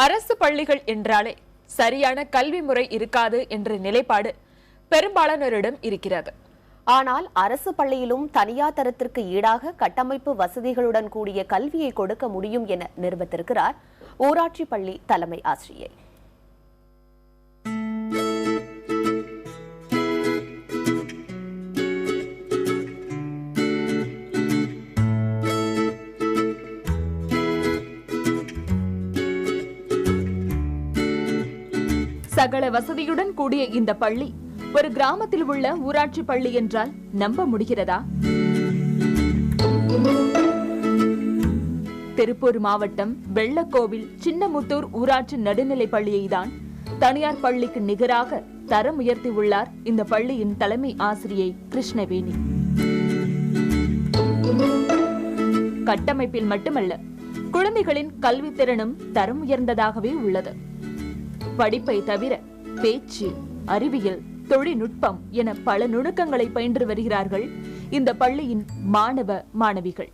அரசு பள்ளிகள் என்றாலே சரியான கல்வி முறை இருக்காது என்ற நிலைப்பாடு பெரும்பாலானோரிடம் இருக்கிறது. ஆனால் அரசு பள்ளியிலும் தனியார் தரத்திற்கு ஈடாக கட்டமைப்பு வசதிகளுடன் கூடிய கல்வியை கொடுக்க முடியும் என நிரூபித்திருக்கிறார் ஊராட்சி பள்ளி தலைமை ஆசிரியை. சகல வசதியுடன் கூடிய இந்த பள்ளி ஒரு கிராமத்தில் உள்ள ஊராட்சி பள்ளி என்றால் நம்ப முடிகிறதா? திருப்பூர் மாவட்டம் வெள்ளக்கோவில் சின்னமுத்தூர் ஊராட்சி நடுநிலை பள்ளியை தான் தனியார் பள்ளிக்கு நிகராக தரம் உயர்த்தியுள்ளார் இந்த பள்ளியின் தலைமை ஆசிரியை கிருஷ்ணவேணி. கட்டமைப்பில் மட்டுமல்ல, குழந்தைகளின் கல்வி திறனும் தரம் உயர்ந்ததாகவே உள்ளது. படிப்பை தவிர பேச்சு, அறிவியல், தொழில்நுட்பம் என பல நுணுக்கங்களை பயின்று வருகிறார்கள் இந்த பள்ளியின் மாணவ மாணவிகள்.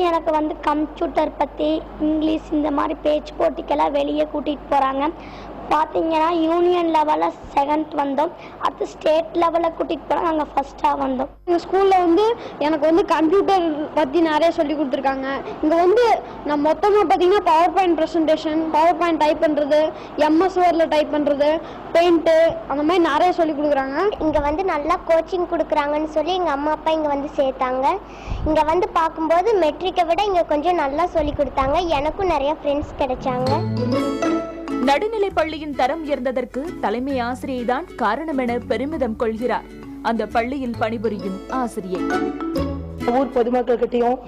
எனக்கு கம்ப்யூட்டர் பற்றி, இங்கிலீஷ் இந்த மாதிரி பேச்சு போட்டிக்கெல்லாம் வெளியே கூட்டிகிட்டு போகிறாங்க. பார்த்தீங்கன்னா யூனியன் லெவலில் 2nd வந்தோம், அடுத்து ஸ்டேட் லெவலில் கூட்டிகிட்டு போகிறாங்க, நாங்கள் ஃபஸ்ட்டாக வந்தோம். எங்கள் ஸ்கூலில் எனக்கு கம்ப்யூட்டர் பற்றி நிறைய சொல்லி கொடுத்துருக்காங்க. இங்கே நான் மொத்தமாக பார்த்தீங்கன்னா power point presentation, power point type பண்ணுறது, MS வேர்டில் டைப் பண்ணுறது, பெயிண்ட்டு, அந்த மாதிரி நிறைய சொல்லி கொடுக்குறாங்க. இங்கே நல்லா கோச்சிங் கொடுக்குறாங்கன்னு சொல்லி எங்கள் அம்மா அப்பா இங்கே சேர்த்தாங்க. இங்கே பார்க்கும்போது மெட்ரிக்கை விட இங்கே கொஞ்சம் நல்லா சொல்லி கொடுத்தாங்க. எனக்கும் நிறைய ஃப்ரெண்ட்ஸ் கிடைச்சாங்க. நடுநிலை பள்ளியின் தரம் உயர்ந்ததற்கு தலைமை ஆசிரியை தான் காரணம் என பெருமிதம் கொள்கிறார் அந்த பள்ளியில் பணிபுரியும் ஆசிரியை. ஊர் பொதுமக்கள் கிட்டையும்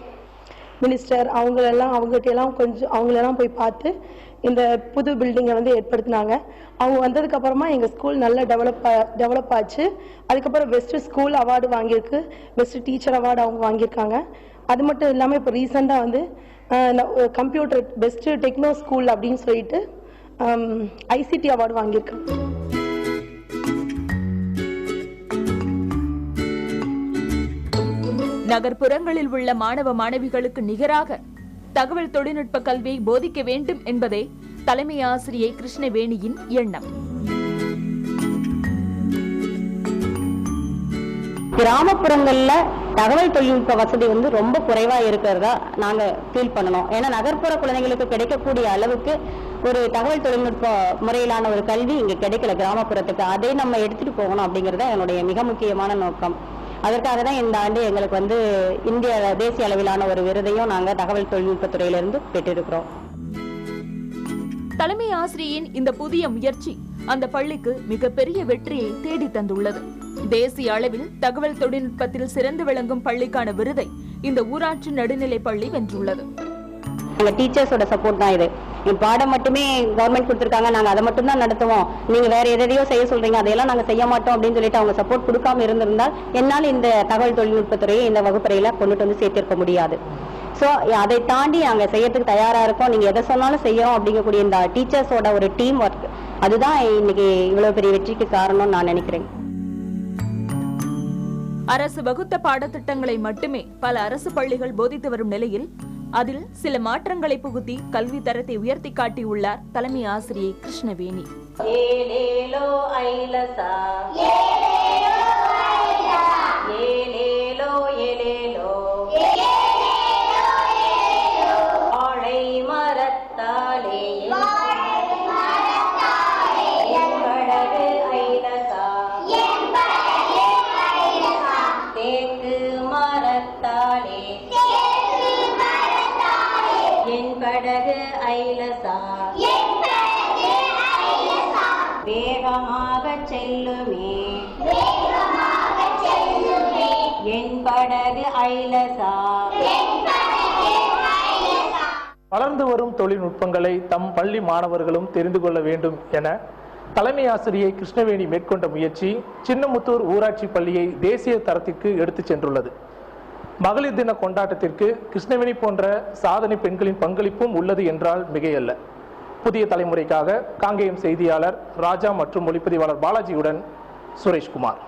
மினிஸ்டர் அவங்ககிட்டலாம் கொஞ்சம் அவங்களெல்லாம் போய் பார்த்து இந்த புது பில்டிங்கை ஏற்படுத்தினாங்க. அவங்க வந்ததுக்கு அப்புறமா எங்கள் ஸ்கூல் நல்லா டெவலப் ஆச்சு. அதுக்கப்புறம் பெஸ்ட் ஸ்கூல் அவார்டு வாங்கியிருக்கு, பெஸ்ட் டீச்சர் அவார்டு அவங்க வாங்கியிருக்காங்க. அது மட்டும் இல்லாமல் இப்போ ரீசெண்டாக கம்ப்யூட்டர் பெஸ்ட் டெக்னோ ஸ்கூல் அப்படின்னு சொல்லிட்டு ICT அவார்டு வாங்கியிருக்காங்க. நகர்ப்புறங்களில் உள்ள மாணவ மாணவிகளுக்கு நிகராக தகவல் தொழில்நுட்ப கல்வியை போதிக்க வேண்டும் என்பதே தலைமை ஆசிரியை கிருஷ்ணவேணியின் எண்ணம். கிராமப்புறங்கள்ல தகவல் தொழில்நுட்ப வசதி ரொம்ப குறைவா இருக்கிறதா நாங்க ஃபீல் பண்ணணும். ஏன்னா நகர்ப்புற குழந்தைகளுக்கு கிடைக்கக்கூடிய அளவுக்கு ஒரு தகவல் தொழில்நுட்ப முறையிலான ஒரு கல்வி இங்க கிடைக்கல கிராமப்புறத்துக்கு. அதை நம்ம எடுத்துட்டு போகணும் அப்படிங்கறத என்னுடைய மிக முக்கியமான நோக்கம். அதற்காக தான் இந்த ஆண்டு எங்களுக்கு இந்திய தேசிய அளவிலான ஒரு விருதையும் நாங்க தகவல் தொழில்நுட்பத்துறையிலிருந்து பெற்றிருக்கிறோம். தலைமை ஆசிரியரின் இந்த புதிய முயற்சி அந்த பள்ளிக்கு மிகப்பெரிய வெற்றியை தேடி தந்துள்ளது. தேசிய அளவில் தகவல் தொழில்நுட்பத்தில் சிறந்து விளங்கும் பள்ளிக்கான விருதை இந்த ஊராட்சி நடுநிலை பள்ளி வென்றுள்ளது. டீச்சர்ஸோட சப்போர்ட் தான் இது. பாடம் மட்டுமே கவர்மெண்ட் கொடுத்திருக்காங்க, நாங்க அதை மட்டும் தான் நடத்துவோம், நீங்க வேற எதையோ செய்ய சொல்றீங்க, அதையெல்லாம் நாங்க செய்ய மாட்டோம் அப்படின்னு சொல்லிட்டு அவங்க சப்போர்ட் கொடுக்காம இருந்திருந்தால் என்னால் இந்த தகவல் தொழில்நுட்பத்துறையை இந்த வகுப்பறையில கொண்டுட்டு சேர்த்திருக்க முடியாது. ஸோ அதை தாண்டி நாங்க செய்யறதுக்கு தயாரா இருக்கோம். நீங்க எதை சொன்னாலும் செய்யறோம் அப்படிங்கக்கூடிய இந்த டீச்சர்ஸோட ஒரு டீம் ஒர்க் அதுதான் இன்னைக்கு இவ்வளவு பெரிய வெற்றிக்கு காரணம்னு நான் நினைக்கிறேன். அரசு வகுத்த பாடத்திட்டங்களை மட்டுமே பல அரசு பள்ளிகள் போதித்து வரும் நிலையில் அதில் சில மாற்றங்களை புகுத்தி கல்வி தரத்தை உயர்த்தி காட்டியுள்ளார் தலைமை ஆசிரியை கிருஷ்ணவேணி. மரத்தாலே என் படகு ஐலசா வேகமாக செல்லுமே என் படகு ஐலசா. வளர்ந்து வரும் தொழில்நுட்பங்களை தம் பள்ளி மாணவர்களும் தெரிந்து கொள்ள வேண்டும் என தலைமை ஆசிரியை கிருஷ்ணவேணி மேற்கொண்ட முயற்சி சின்னமுத்தூர் ஊராட்சி பள்ளியை தேசிய தரத்திற்கு எடுத்துச் சென்றுள்ளது. மகளிர் தின கொண்டாட்டத்திற்கு கிருஷ்ணவேணி போன்ற சாதனை பெண்களின் பங்களிப்பும் உள்ளது என்றால் மிகையல்ல. புதிய தலைமுறைக்காக காங்கேயம் செய்தியாளர் ராஜா மற்றும் ஒளிப்பதிவாளர் பாலாஜியுடன் சுரேஷ்குமார்.